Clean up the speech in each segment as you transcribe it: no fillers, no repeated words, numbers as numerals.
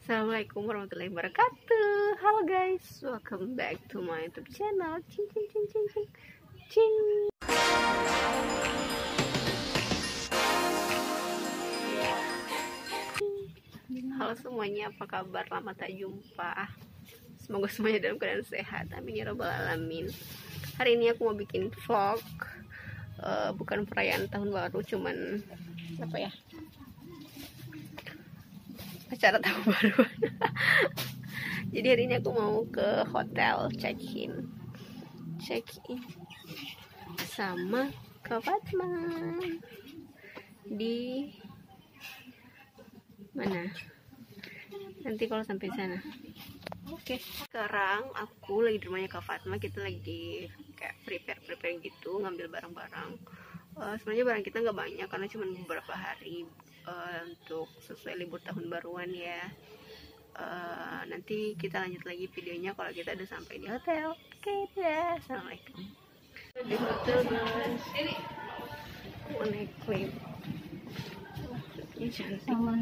Assalamualaikum warahmatullahi wabarakatuh. Halo guys, welcome back to my YouTube channel. Cing cing cing cing cing cing. Halo semuanya, apa kabar? Lama tak jumpa. Semoga semuanya dalam keadaan sehat. Amin ya robbal alamin. Hari ini aku mau bikin vlog. Bukan perayaan tahun baru, cuman apa ya? Acara tahun baru. Jadi hari ini aku mau ke hotel check-in sama Kak Fatma di mana nanti kalau sampai sana. Oke. Sekarang aku lagi di rumahnya Kak Fatma. Kita lagi kayak prepare gitu, ngambil barang-barang. Sebenarnya barang kita nggak banyak karena cuma beberapa hari untuk sesuai libur tahun baruan ya. Nanti kita lanjut lagi videonya kalau kita udah sampai di hotel. Oke, ya. Assalamualaikum. Di hotel guys. Mau naik lift. Ini cantik. Sama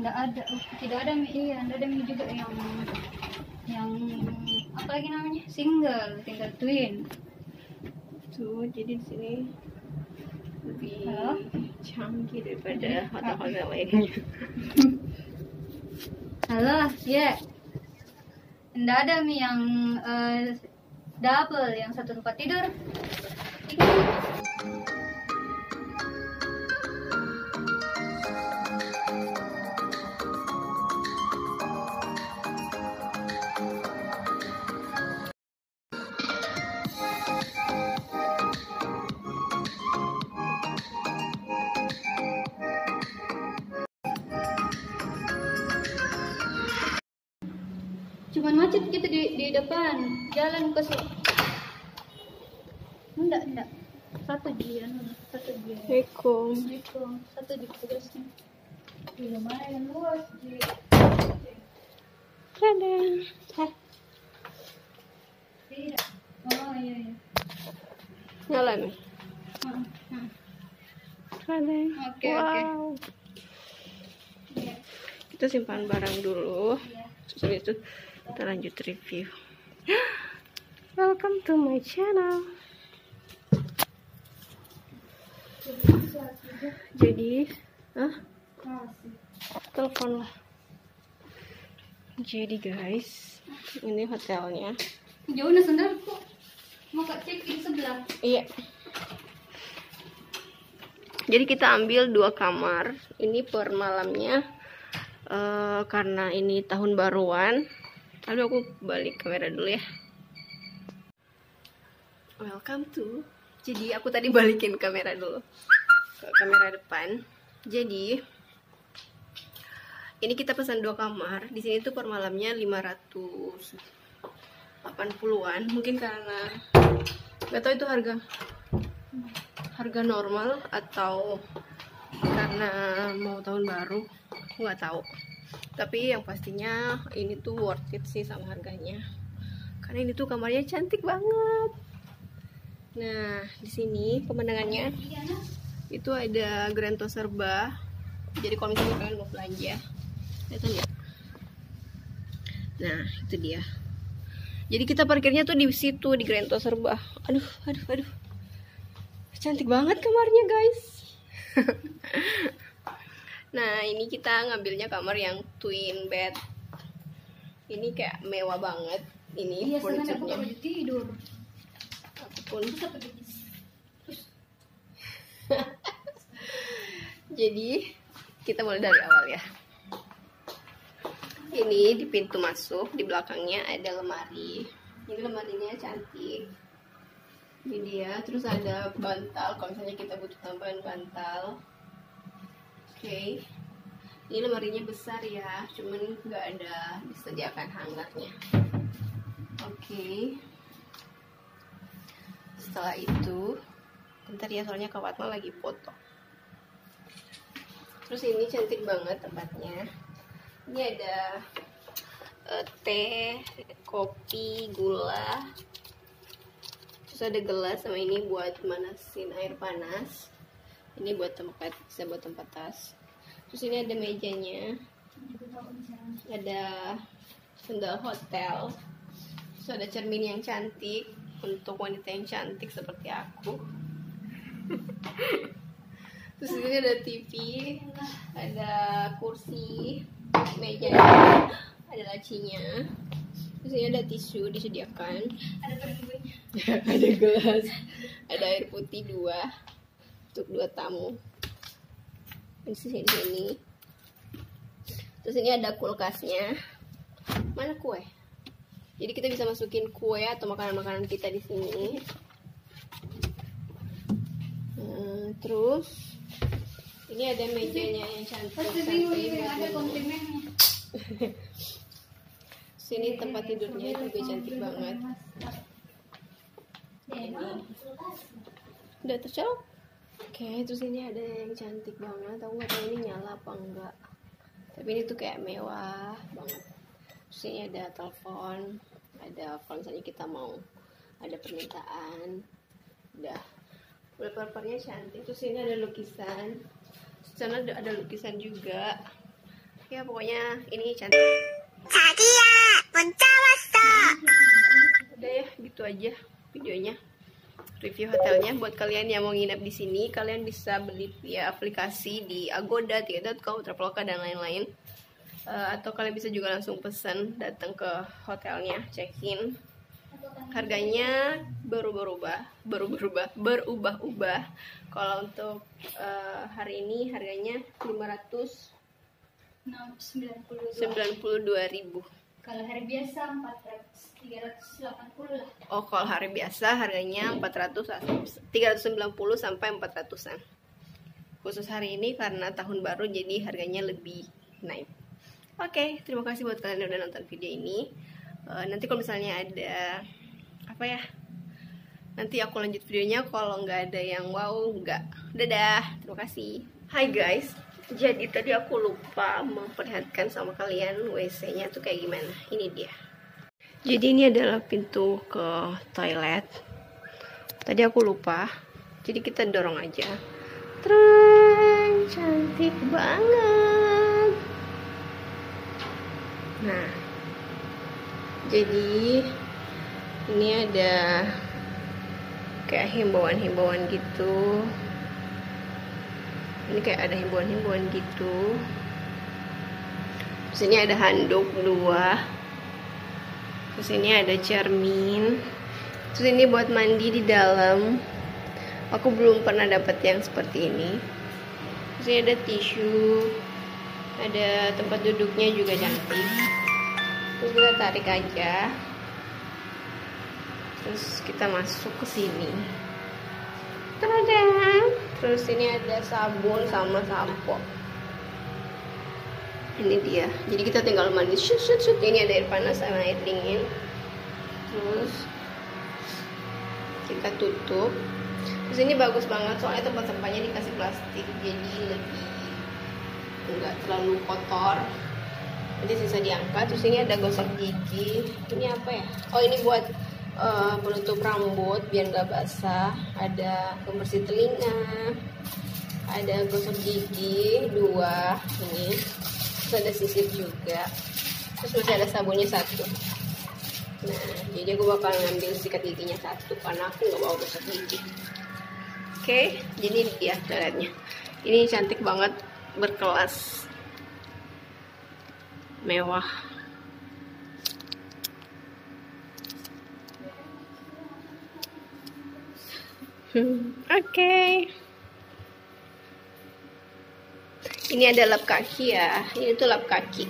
tidak ada mie, iya, ada mie juga yang apa lagi namanya, single, tinggal twin. Tuh, jadi di sini lebih canggih daripada hotel-hotel lainnya. Halo, ya. Nggak ada mie yang double, yang satu tempat tidur. Cuman macet gitu di depan jalan ke sini. Enggak. Satu dia. Assalamualaikum. Satu di petugasnya. Lumayan yang luas di. Dadah. Tidak. Oh iya. Nyala nih. Dadah. Oke. Wow. Iya. Kita simpan barang dulu. Iya. Terus habis itu kita lanjut review. Welcome to my channel. Jadi, telepon lah. Jadi guys, ini hotelnya. Jauh nih sendal kok. Mau cek di sebelah. Iya. Jadi kita ambil 2 kamar. Ini per malamnya. Karena ini tahun baruan. Lalu aku balik kamera dulu ya. Welcome to. Jadi aku tadi balikin kamera dulu ke kamera depan. Jadi ini kita pesan 2 kamar. Di sini tuh per malamnya 580-an. Mungkin karena gak tahu itu harga normal atau karena mau tahun baru. Aku nggak tahu. Tapi yang pastinya ini tuh worth it sih sama harganya. Karena ini tuh kamarnya cantik banget. Nah, di sini pemandangannya itu ada Grand Toserba. Jadi kalau misalnya kalian mau belanja, kelihatan ya. Nah, itu dia. Jadi kita parkirnya tuh di situ di Grand Toserba. Aduh. Cantik banget kamarnya, guys. Nah, ini kita ngambilnya kamar yang twin bed. Ini kayak mewah banget. Ini Iya, furniture-nya. aku tidur. Pun. Jadi kita mulai dari awal ya. Ini di pintu masuk, di belakangnya ada lemari. Ini lemarinya cantik. Ini dia. Terus ada bantal kalau misalnya kita butuh tambahan bantal. Oke. Ini lemarinya besar ya, cuman nggak ada disediakan hangernya. Oke. Setelah itu, bentar ya soalnya Kak Fatma lagi foto. Terus ini cantik banget tempatnya. Ini ada teh, kopi, gula. Terus ada gelas sama ini buat manasin air panas. Ini buat tempat, bisa buat tempat tas. Terus ini ada mejanya. Ada sendal hotel. Terus ada cermin yang cantik untuk wanita yang cantik seperti aku. Terus ini ada TV, ada kursi, meja, ada lacinya. Terus ini ada tisu disediakan, Ada penunggunya. ada gelas, ada air putih 2 untuk 2 tamu. Di sini. Terus ini ada kulkasnya. Mana kue? Jadi kita bisa masukin kue atau makanan-makanan kita di sini. Terus ini ada mejanya yang cantik. Ada komplimennya. Sini tempat tidurnya juga cantik banget. Udah tercolok. Oke, terus ini ada yang cantik banget. Aku nggak tahu ini nyala apa enggak. Tapi ini tuh kayak mewah banget. Terus ini ada telepon. Ada kalau misalnya kita mau ada permintaan. Udah. Wallpapernya cantik. Terus ini ada lukisan. Di sana ada lukisan juga. Ya pokoknya ini cantik. Udah ya, gitu aja videonya. Review hotelnya. Buat kalian yang mau nginep di sini, kalian bisa beli via aplikasi di Agoda, Tiket.com, Traveloka dan lain-lain. Atau kalian bisa juga langsung pesan datang ke hotelnya, check-in. Harganya berubah-ubah. Kalau untuk hari ini harganya 592.000. Kalau hari biasa 380 lah. Oh, kalau hari biasa harganya 390 sampai 400-an. Khusus hari ini karena tahun baru jadi harganya lebih naik. Oke, terima kasih buat kalian yang udah nonton video ini. Nanti kalau misalnya ada nanti aku lanjut videonya. Kalau nggak ada yang wow, nggak. Dadah, terima kasih. Hai guys, jadi tadi aku lupa memperlihatkan sama kalian WC-nya tuh kayak gimana. Ini dia. Jadi ini adalah pintu ke toilet. Tadi aku lupa. Jadi kita dorong aja. Tren, cantik banget. Nah, jadi ini ada kayak himbauan-himbauan gitu. Ini kayak ada himbauan-himbauan gitu. Terus ini ada handuk 2. Terus ini ada cermin. Terus ini buat mandi di dalam. Aku belum pernah dapat yang seperti ini. Terus ini ada tisu. Ada tempat duduknya juga cantik. Terus kita tarik aja. Terus kita masuk ke sini. Tada! Terus ini ada sabun sama sampo. Ini dia. Jadi kita tinggal mandi. Shoot. Ini ada air panas sama air dingin. Terus kita tutup. Terus ini bagus banget soalnya tempat sampahnya dikasih plastik, jadi lebih enggak terlalu kotor. Nanti sisa diangkat. Terus ini ada gosok gigi. Ini apa ya? Oh, ini buat penutup rambut biar nggak basah. Ada pembersih telinga, ada gosok gigi 2 ini. Terus ada sisir juga. Terus masih ada sabunnya 1. Nah, jadi aku bakal ngambil sikat giginya 1 karena aku nggak bawa gosok gigi. Oke, jadi ini dia toiletnya. Ini cantik banget, berkelas, mewah. Oke. Ini ada lap kaki ya. Ini tuh lap kaki.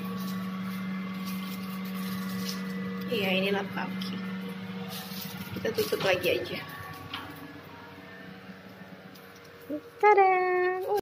Iya, ini lap kaki. Kita tutup lagi aja. Tada!